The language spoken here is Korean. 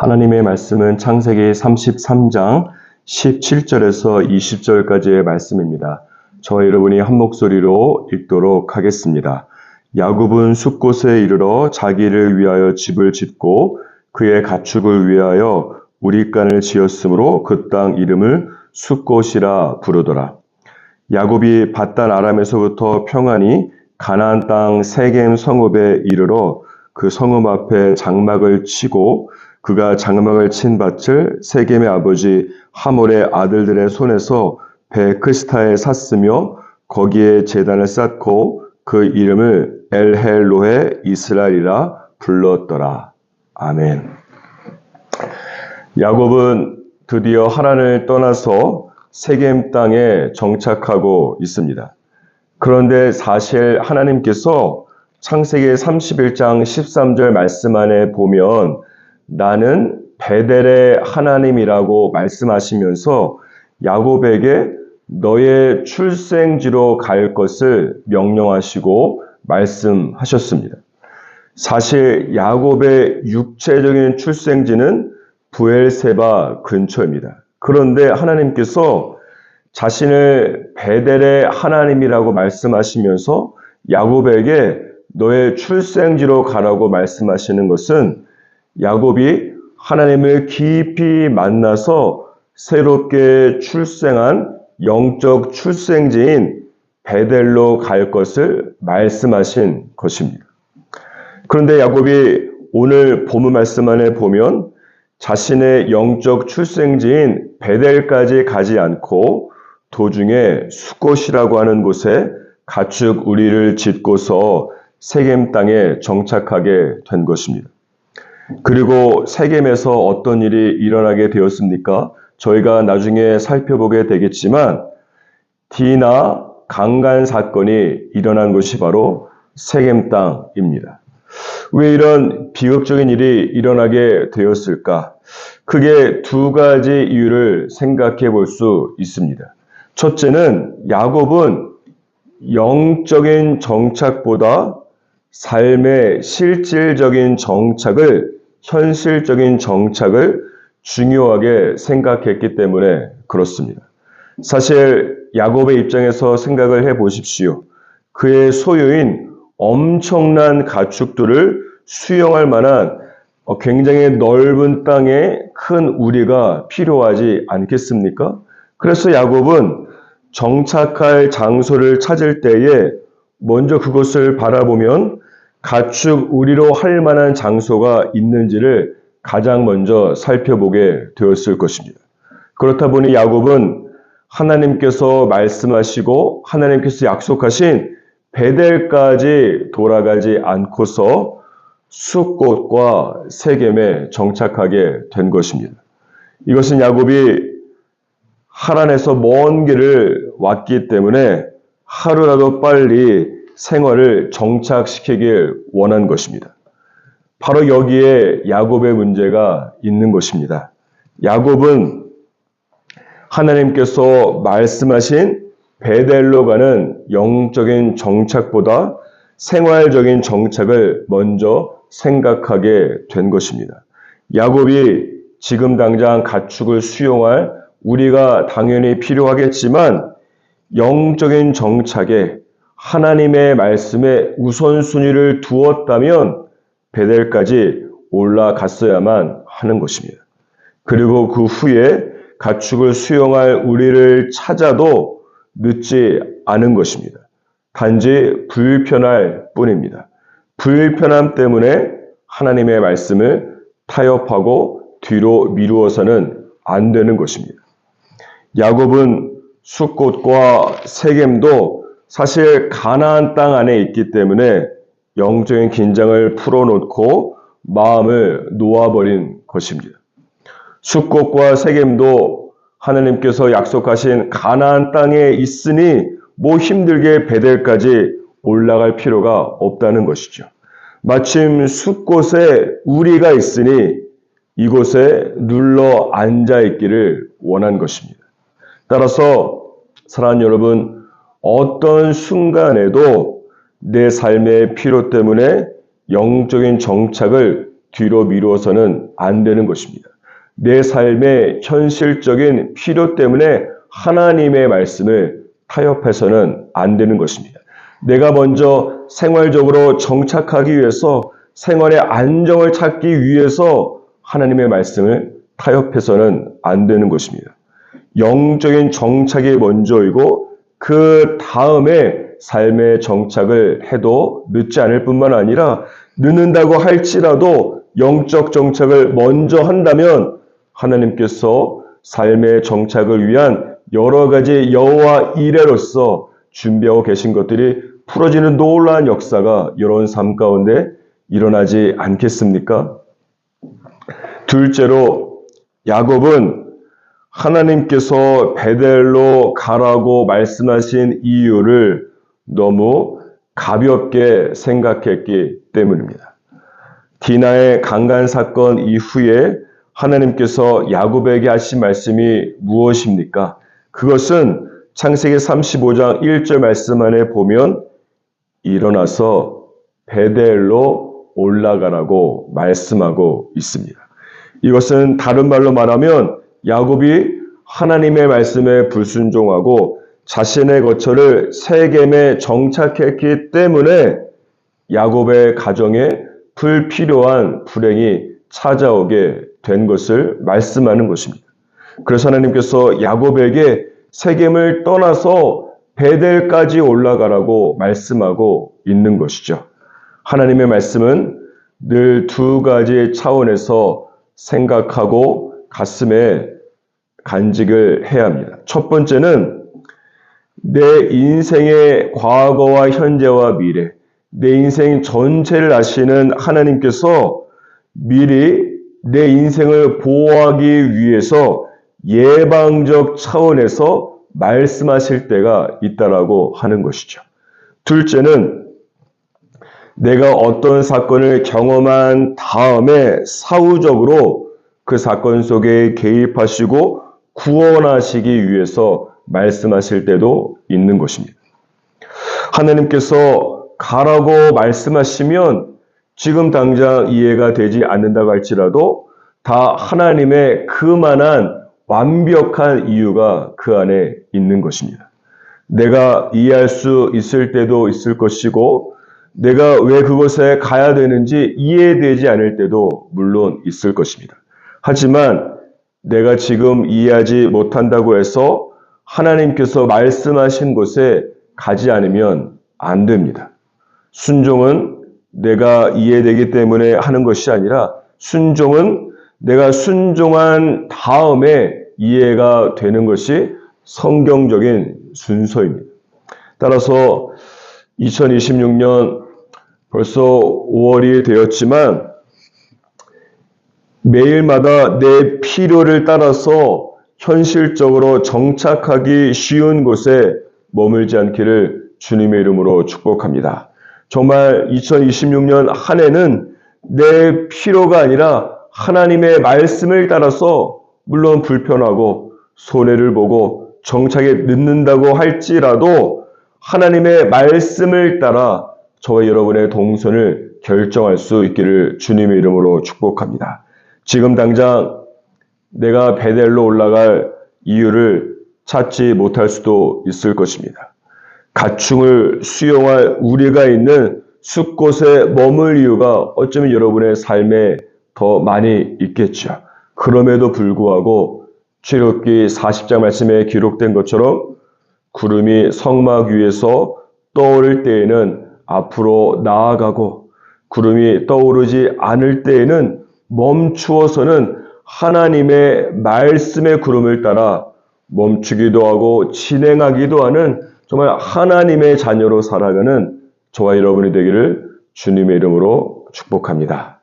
하나님의 말씀은 창세기 33장 17절에서 20절까지의 말씀입니다. 저와 여러분이 한 목소리로 읽도록 하겠습니다. 야곱은 숫곳에 이르러 자기를 위하여 집을 짓고 그의 가축을 위하여 우릿간을 지었으므로 그 땅 이름을 숫곳이라 부르더라. 야곱이 밧단 아람에서부터 평안히 가나안 땅 세겜 성읍에 이르러 그 성읍 앞에 장막을 치고 그가 장막을 친 밭을 세겜의 아버지 하몰의 아들들의 손에서 베크시타에 샀으며 거기에 제단을 쌓고 그 이름을 엘헬로헤 이스라엘이라 불렀더라. 아멘. 야곱은 드디어 하란을 떠나서 세겜 땅에 정착하고 있습니다. 그런데 사실 하나님께서 창세기 31장 13절 말씀 안에 보면 나는 베델의 하나님이라고 말씀하시면서 야곱에게 너의 출생지로 갈 것을 명령하시고 말씀하셨습니다. 사실 야곱의 육체적인 출생지는 브엘세바 근처입니다. 그런데 하나님께서 자신을 베델의 하나님이라고 말씀하시면서 야곱에게 너의 출생지로 가라고 말씀하시는 것은 야곱이 하나님을 깊이 만나서 새롭게 출생한 영적 출생지인 베델로 갈 것을 말씀하신 것입니다. 그런데 야곱이 오늘 본문 말씀 안에 보면 자신의 영적 출생지인 베델까지 가지 않고 도중에 숫곳이라고 하는 곳에 가축 우리를 짓고서 세겜 땅에 정착하게 된 것입니다. 그리고 세겜에서 어떤 일이 일어나게 되었습니까? 저희가 나중에 살펴보게 되겠지만 디나 강간 사건이 일어난 곳이 바로 세겜 땅입니다. 왜 이런 비극적인 일이 일어나게 되었을까? 크게 두 가지 이유를 생각해 볼 수 있습니다. 첫째는 야곱은 영적인 정착보다 삶의 실질적인 정착을, 현실적인 정착을 중요하게 생각했기 때문에 그렇습니다. 사실 야곱의 입장에서 생각을 해 보십시오. 그의 소유인 엄청난 가축들을 수용할 만한 굉장히 넓은 땅에 큰 우리가 필요하지 않겠습니까? 그래서 야곱은 정착할 장소를 찾을 때에 먼저 그것을 바라보면 가축 우리로 할 만한 장소가 있는지를 가장 먼저 살펴보게 되었을 것입니다. 그렇다 보니 야곱은 하나님께서 말씀하시고 하나님께서 약속하신 베델까지 돌아가지 않고서 숫곳과 세겜에 정착하게 된 것입니다. 이것은 야곱이 하란에서 먼 길을 왔기 때문에 하루라도 빨리 생활을 정착시키길 원한 것입니다. 바로 여기에 야곱의 문제가 있는 것입니다. 야곱은 하나님께서 말씀하신 베델로 가는 영적인 정착보다 생활적인 정착을 먼저 생각하게 된 것입니다. 야곱이 지금 당장 가축을 수용할 우리가 당연히 필요하겠지만 영적인 정착에 하나님의 말씀에 우선순위를 두었다면 베델까지 올라갔어야만 하는 것입니다. 그리고 그 후에 가축을 수용할 우리를 찾아도 늦지 않은 것입니다. 단지 불편할 뿐입니다. 불편함 때문에 하나님의 말씀을 타협하고 뒤로 미루어서는 안 되는 것입니다. 야곱은 숫곳과 세겜도 사실 가나안 땅 안에 있기 때문에 영적인 긴장을 풀어놓고 마음을 놓아버린 것입니다. 숫곳과 세겜도 하나님께서 약속하신 가나안 땅에 있으니 뭐 힘들게 베델까지 올라갈 필요가 없다는 것이죠. 마침 숫곳에 우리가 있으니 이곳에 눌러 앉아 있기를 원한 것입니다. 따라서 사랑하는 여러분, 어떤 순간에도 내 삶의 필요 때문에 영적인 정착을 뒤로 미루어서는 안 되는 것입니다. 내 삶의 현실적인 필요 때문에 하나님의 말씀을 타협해서는 안 되는 것입니다. 내가 먼저 생활적으로 정착하기 위해서 생활의 안정을 찾기 위해서 하나님의 말씀을 타협해서는 안 되는 것입니다. 영적인 정착이 먼저이고 그 다음에 삶의 정착을 해도 늦지 않을 뿐만 아니라 늦는다고 할지라도 영적 정착을 먼저 한다면 하나님께서 삶의 정착을 위한 여러 가지 여호와 이레로서 준비하고 계신 것들이 풀어지는 놀라운 역사가 여러분 삶 가운데 일어나지 않겠습니까? 둘째로 야곱은 하나님께서 베델로 가라고 말씀하신 이유를 너무 가볍게 생각했기 때문입니다. 디나의 강간 사건 이후에 하나님께서 야곱에게 하신 말씀이 무엇입니까? 그것은 창세기 35장 1절 말씀 안에 보면 일어나서 베델로 올라가라고 말씀하고 있습니다. 이것은 다른 말로 말하면 야곱이 하나님의 말씀에 불순종하고 자신의 거처를 세겜에 정착했기 때문에 야곱의 가정에 불필요한 불행이 찾아오게 된 것을 말씀하는 것입니다. 그래서 하나님께서 야곱에게 세겜을 떠나서 베델까지 올라가라고 말씀하고 있는 것이죠. 하나님의 말씀은 늘 두 가지 차원에서 생각하고 가슴에 간직을 해야 합니다. 첫 번째는 내 인생의 과거와 현재와 미래, 내 인생 전체를 아시는 하나님께서 미리 내 인생을 보호하기 위해서 예방적 차원에서 말씀하실 때가 있다라고 하는 것이죠. 둘째는 내가 어떤 사건을 경험한 다음에 사후적으로 그 사건 속에 개입하시고 구원하시기 위해서 말씀하실 때도 있는 것입니다. 하나님께서 가라고 말씀하시면 지금 당장 이해가 되지 않는다고 할지라도 다 하나님의 그만한 완벽한 이유가 그 안에 있는 것입니다. 내가 이해할 수 있을 때도 있을 것이고 내가 왜 그곳에 가야 되는지 이해되지 않을 때도 물론 있을 것입니다. 하지만 내가 지금 이해하지 못한다고 해서 하나님께서 말씀하신 곳에 가지 않으면 안 됩니다. 순종은 내가 이해되기 때문에 하는 것이 아니라 순종은 내가 순종한 다음에 이해가 되는 것이 성경적인 순서입니다. 따라서 2026년 벌써 5월이 되었지만 매일마다 내 필요를 따라서 현실적으로 정착하기 쉬운 곳에 머물지 않기를 주님의 이름으로 축복합니다. 정말 2026년 한 해는 내 필요가 아니라 하나님의 말씀을 따라서 물론 불편하고 손해를 보고 정착에 늦는다고 할지라도 하나님의 말씀을 따라 저와 여러분의 동선을 결정할 수 있기를 주님의 이름으로 축복합니다. 지금 당장 내가 베델로 올라갈 이유를 찾지 못할 수도 있을 것입니다. 가충을 수용할 우리가 있는 숲곳에 머물 이유가 어쩌면 여러분의 삶에 더 많이 있겠죠. 그럼에도 불구하고 출애굽기 40장 말씀에 기록된 것처럼 구름이 성막 위에서 떠오를 때에는 앞으로 나아가고 구름이 떠오르지 않을 때에는 멈추어서는 하나님의 말씀의 구름을 따라 멈추기도 하고 진행하기도 하는 정말 하나님의 자녀로 살아가는 저와 여러분이 되기를 주님의 이름으로 축복합니다.